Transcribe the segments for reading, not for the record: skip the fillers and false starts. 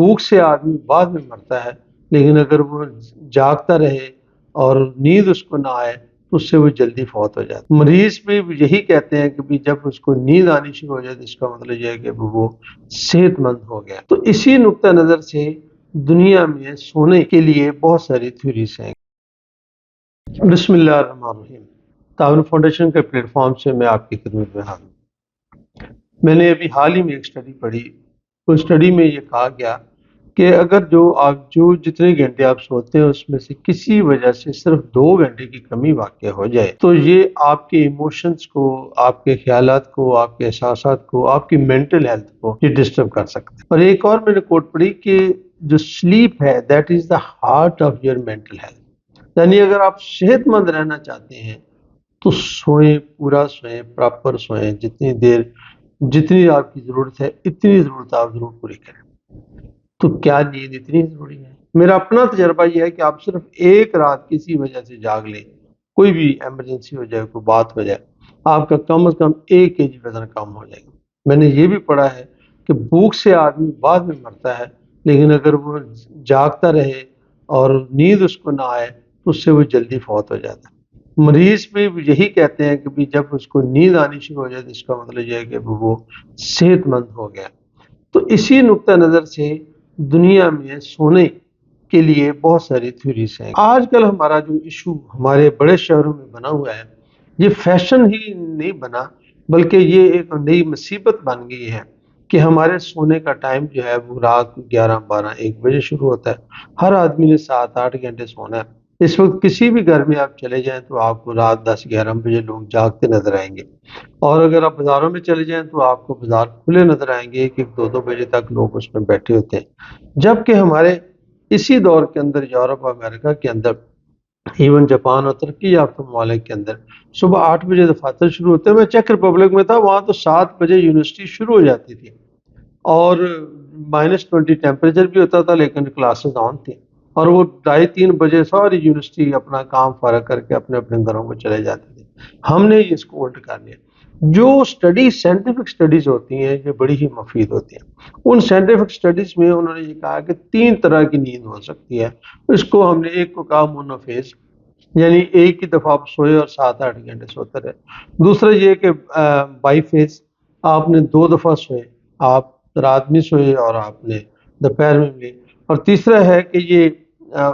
بھوک سے آدمی بعد میں مرتا ہے، لیکن اگر وہ جاگتا رہے اور نیند اس کو نہ آئے تو اس سے وہ جلدی فوت ہو جاتا ہے۔ مریض بھی یہی کہتے ہیں کہ جب اس کو نیند آنی شروع ہو جائے تو اس کا مطلب یہ ہے کہ وہ صحت مند ہو گیا۔ تو اسی نقطہ نظر سے دنیا میں سونے کے لیے بہت ساری تھیوریز ہیں۔ بسم اللہ الرحمن الرحیم۔ تعاون فاؤنڈیشن کے پلیٹ فارم سے میں آپ کی خدمت میں حاضر ہوں۔ میں نے ابھی حال ہی میں ایک اسٹڈی پڑھی، اس اسٹڈی میں یہ کہا گیا کہ اگر جتنے گھنٹے آپ سوتے ہیں اس میں سے کسی وجہ سے صرف 2 گھنٹے کی کمی واقع ہو جائے تو یہ آپ کے ایموشنز کو، آپ کے خیالات کو، آپ کے احساسات کو، آپ کی مینٹل ہیلتھ کو یہ ڈسٹرب کر سکتے ہیں۔ اور ایک اور میں نے کوٹ پڑھی کہ جو سلیپ ہے that is the heart of your mental health, یعنی اگر آپ صحت مند رہنا چاہتے ہیں تو سوئیں، پورا سوئیں، پراپر سوئیں، جتنی آپ کی ضرورت ہے اتنی ضرورت آپ ضرور پوری کریں۔ تو کیا نیند اتنی ضروری ہے؟ میرا اپنا تجربہ یہ ہے کہ آپ صرف ایک رات کسی وجہ سے جاگ لیں، کوئی بھی ایمرجنسی ہو جائے، کوئی بات ہو جائے، آپ کا کم از کم 1 kg وزن کم ہو جائے گا۔ میں نے یہ بھی پڑھا ہے کہ بھوک سے آدمی بعد میں مرتا ہے، لیکن اگر وہ جاگتا رہے اور نیند اس کو نہ آئے تو اس سے وہ جلدی فوت ہو جاتا ہے۔ مریض بھی یہی کہتے ہیں کہ جب اس کو نیند آنی شروع ہو جائے تو اس کا مطلب یہ ہے کہ وہ صحت مند ہو گیا۔ تو اسی نقطہ نظر سے دنیا میں سونے کے لیے بہت ساری تھیوریز ہیں۔ آج کل ہمارا جو ایشو ہمارے بڑے شہروں میں بنا ہوا ہے، یہ فیشن ہی نہیں بنا بلکہ یہ ایک نئی مصیبت بن گئی ہے کہ ہمارے سونے کا ٹائم جو ہے وہ رات 11، 12، 1 بجے شروع ہوتا ہے۔ ہر آدمی نے 7، 8 گھنٹے سونا ہے۔ اس وقت کسی بھی گھر میں آپ چلے جائیں تو آپ کو رات 10، 11 بجے لوگ جاگتے نظر آئیں گے، اور اگر آپ بازاروں میں چلے جائیں تو آپ کو بازار کھلے نظر آئیں گے، 1، 2 بجے تک لوگ اس میں بیٹھے ہوتے ہیں۔ جبکہ ہمارے اسی دور کے اندر یورپ، امریکہ کے اندر، ایون جاپان اور ترقی یافتہ ممالک کے اندر صبح 8 بجے دفاتر شروع ہوتے ہیں۔ میں چیک ریپبلک میں تھا، وہاں تو 7 بجے یونیورسٹی شروع ہو جاتی تھی اور -20 ٹیمپریچر بھی ہوتا تھا، لیکن کلاسز آن تھیں، اور وہ 2:30 بجے ساری یونیورسٹی اپنا کام فارغ کر کے اپنے اپنے گھروں کو چلے جاتے تھے۔ ہم نے یہ اس کو الٹ کر لیا۔ جو اسٹڈیز، سائنٹیفک اسٹڈیز ہوتی ہیں یہ بڑی ہی مفید ہوتی ہیں۔ ان سائنٹیفک اسٹڈیز میں انہوں نے یہ کہا کہ 3 طرح کی نیند ہو سکتی ہے۔ اس کو ہم نے ایک کو کہا مونوفیز، یعنی ایک ہی دفعہ آپ سوئے اور 7، 8 گھنٹے سوتے رہے۔ دوسرا یہ کہ بائی فیز، آپ نے 2 دفعہ سوئے، آپ رات میں سوئے اور آپ نے دوپہر میں بھی۔ اور تیسرا ہے کہ یہ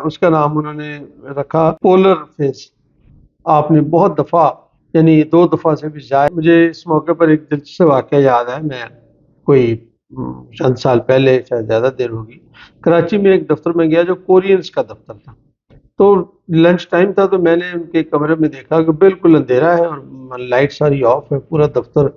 اس کا نام انہوں نے رکھا پولر فیز، آپ نے بہت دفعہ، یعنی 2 دفعہ سے بھی زیادہ۔ مجھے اس موقع پر ایک دلچسپ واقعہ یاد ہے، میں کوئی چند سال پہلے، شاید زیادہ دیر ہوگی، کراچی میں ایک دفتر میں گیا جو کورینز کا دفتر تھا۔ تو لنچ ٹائم تھا تو میں نے ان کے کمرے میں دیکھا کہ بالکل اندھیرا ہے اور لائٹ ساری آف ہے، پورا دفتر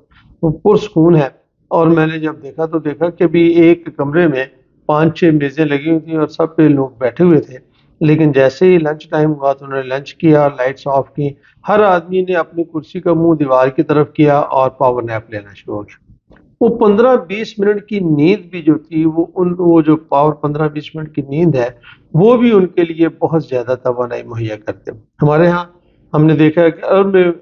پرسکون ہے۔ اور میں نے جب دیکھا کہ بھی ایک کمرے میں 5، 6 میزیں لگی ہوئی تھیں اور سب پہ لوگ بیٹھے ہوئے تھے، لیکن جیسے ہی لنچ ٹائم ہوا تو انہوں نے لنچ کیا، لائٹس آف کی، ہر آدمی نے اپنی کرسی کا منہ دیوار کی طرف کیا اور پاور نیپ لینا شروع ہو گیا۔ وہ 15-20 منٹ کی نیند بھی جو تھی، وہ جو پاور 15-20 منٹ کی نیند ہے وہ بھی ان کے لیے بہت زیادہ توانائی مہیا کرتے ہیں۔ ہمارے ہاں ہم نے دیکھا ہے کہ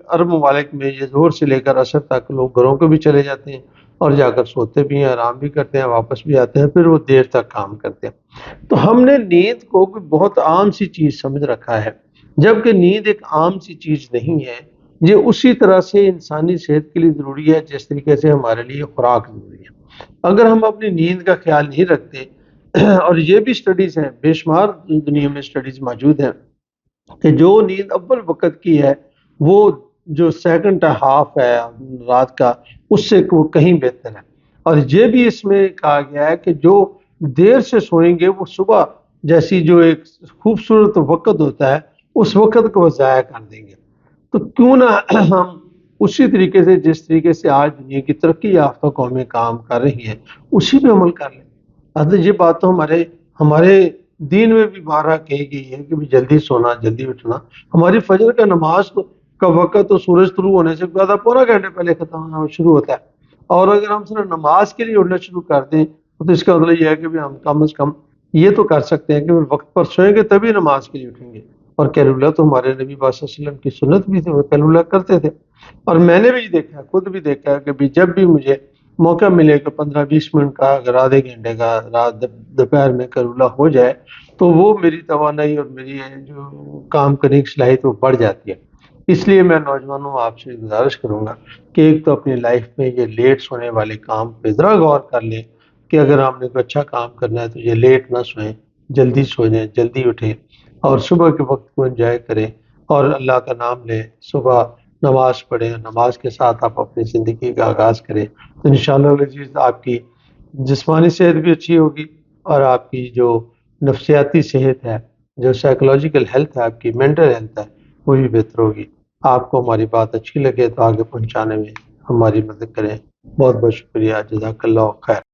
عرب ممالک میں یہ ظہر سے لے کر عصر تک لوگ گھروں کو بھی چلے جاتے ہیں اور جا کر سوتے بھی ہیں، آرام بھی کرتے ہیں، واپس بھی آتے ہیں، پھر وہ دیر تک کام کرتے ہیں۔ تو ہم نے نیند کو کوئی بہت عام سی چیز سمجھ رکھا ہے، جبکہ نیند ایک عام سی چیز نہیں ہے۔ یہ اسی طرح سے انسانی صحت کے لیے ضروری ہے جس طریقے سے ہمارے لیے خوراک ضروری ہے۔ اگر ہم اپنی نیند کا خیال نہیں رکھتے، اور یہ بھی سٹڈیز ہیں، بے شمار دنیا میں سٹڈیز موجود ہیں کہ جو نیند اول وقت کی ہے وہ جو سیکنڈ ہاف ہے رات کا، اس سے وہ کہیں بہتر ہے۔ اور یہ بھی اس میں کہا گیا ہے کہ جو دیر سے سوئیں گے وہ صبح جیسی جو ایک خوبصورت وقت ہوتا ہے اس وقت کو وہ ضائع کر دیں گے۔ تو کیوں نہ ہم اسی طریقے سے، جس طریقے سے آج دنیا کی ترقی یافتہ قومیں کام کر رہی ہیں، اسی پہ عمل کر لیں۔ یہ بات تو ہمارے دین میں بھی بارہا کہی گئی ہے کہ بھی جلدی سونا، جلدی اٹھنا۔ ہماری فجر کا نماز کا وقت تو سورج طلوع ہونے سے زیادہ پورا گھنٹے پہلے ختم ہونا شروع ہوتا ہے، اور اگر ہم صرف نماز کے لیے اٹھنا شروع کر دیں تو اس کا مطلب یہ ہے کہ بھی ہم کم از کم یہ تو کر سکتے ہیں کہ وقت پر سوئیں گے تبھی نماز کے لیے اٹھیں گے۔ اور قیلولہ تو ہمارے نبی صلی اللہ علیہ وسلم کی سنت بھی تھی، وہ قیلولہ کرتے تھے۔ اور میں نے بھی دیکھا، خود بھی دیکھا کہ بھی جب بھی مجھے موقع ملے کہ 15-20 منٹ کا اگر آدھے گھنٹے کا رات دوپہر میں کرولہ ہو جائے تو وہ میری توانائی اور میری جو کام کرنے کی صلاحیت وہ بڑھ جاتی ہے. اس لیے میں نوجوانوں آپ سے گزارش کروں گا کہ ایک تو اپنی لائف میں یہ لیٹ سونے والے کام پہ ذرا غور کر لیں کہ اگر آپ نے کوئی اچھا کام کرنا ہے تو یہ لیٹ نہ سوئیں، جلدی سو جائیں، جلدی اٹھیں اور صبح کے وقت کو انجوائے کریں اور اللہ کا نام لیں، صبح نماز پڑھیں، نماز کے ساتھ آپ اپنی زندگی کا آغاز کریں تو انشاءاللہ العزیز آپ کی جسمانی صحت بھی اچھی ہوگی اور آپ کی جو نفسیاتی صحت ہے، جو سائیکولوجیکل ہیلتھ ہے، آپ کی مینٹل ہیلتھ ہے، وہ بھی بہتر ہوگی. آپ کو ہماری بات اچھی لگے تو آگے پہنچانے میں ہماری مدد کریں. بہت بہت شکریہ. جزاک اللہ خیر.